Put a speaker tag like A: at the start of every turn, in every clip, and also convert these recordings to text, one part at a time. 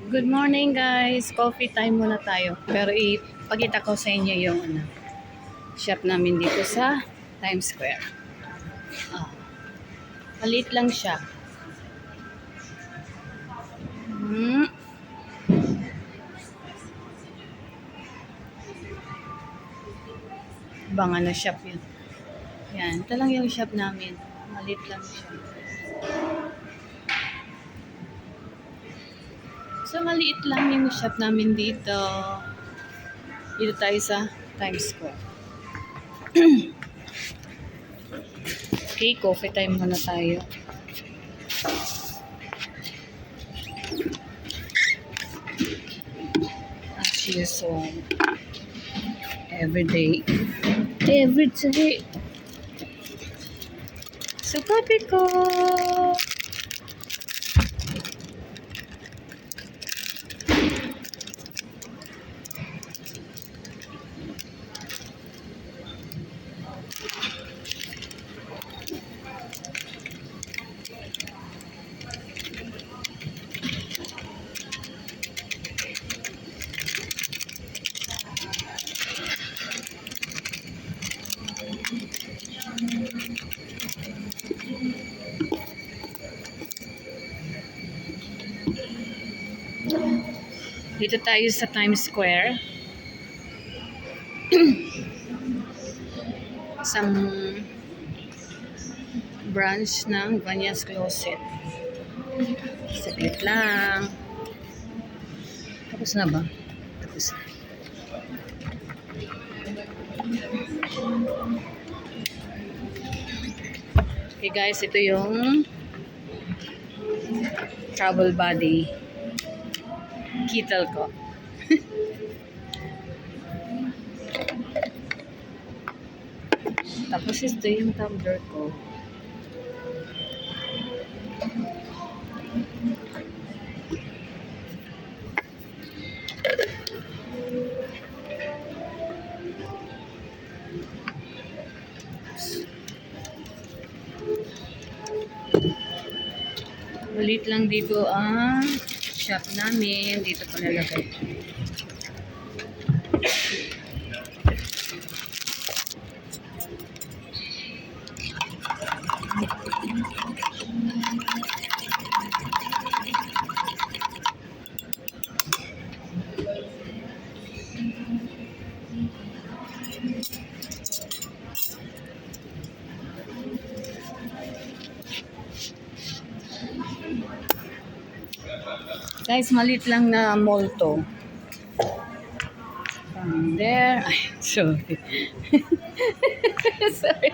A: Good morning guys! Coffee time muna tayo. Pero ipakita ko sa inyo yung shop namin dito sa Times Square. Ah, maliit lang siya. Hmm. Bang shop yun. Yan, ito lang yung shop namin. Maliit lang siya. So, maliit lang yung shop namin dito. Dito tayo sa Times Square. Okay, coffee time muna tayo. She's home. Every day. So, coffee ko. Dito tayo sa Times Square. Isang branch ng Vanya's Closet. Saglit lang. Tapos na ba? Tapos na. Okay guys, ito yung travel body. Kital ko. Tapos ito yung tumbler ko. Ulit lang dito ang shop namin. Dito ko nalagay. Guys, malit lang na mall to. From there, ay, sorry. sorry.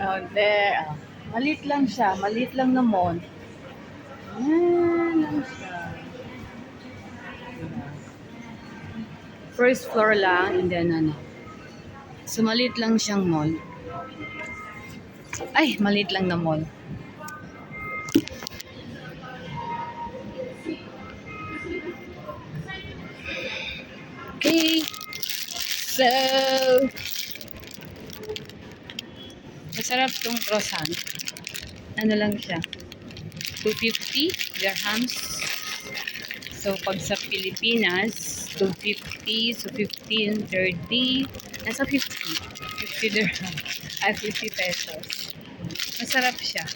A: From there, malit lang siya. Malit lang na mall. Ayan lang siya. First floor lang, and then So, malit lang siyang mall. Ay, malit lang na mall. Okay. So, masarap tong croissant. Ano lang siya? 250 dirhams. So, pag sa Pilipinas, 250, so 15, 30, nasa 50. 50 dirhams. Ay, 50 pesos. Masarap siya.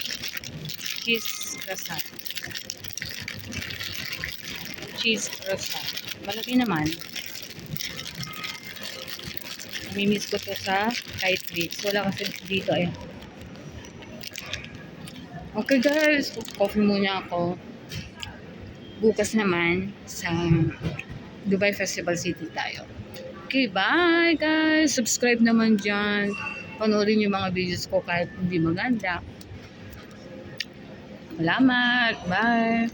A: Cheese croissant. Cheese croissant. Malaki naman. Namimiss ko to sa Kite Beach. Wala kasi dito eh. Okay guys, coffee muna ako. Bukas naman sa Dubai Festival City tayo. Okay, bye guys! Subscribe naman dyan. Panoorin yung mga videos ko kahit hindi maganda. Salamat! Bye!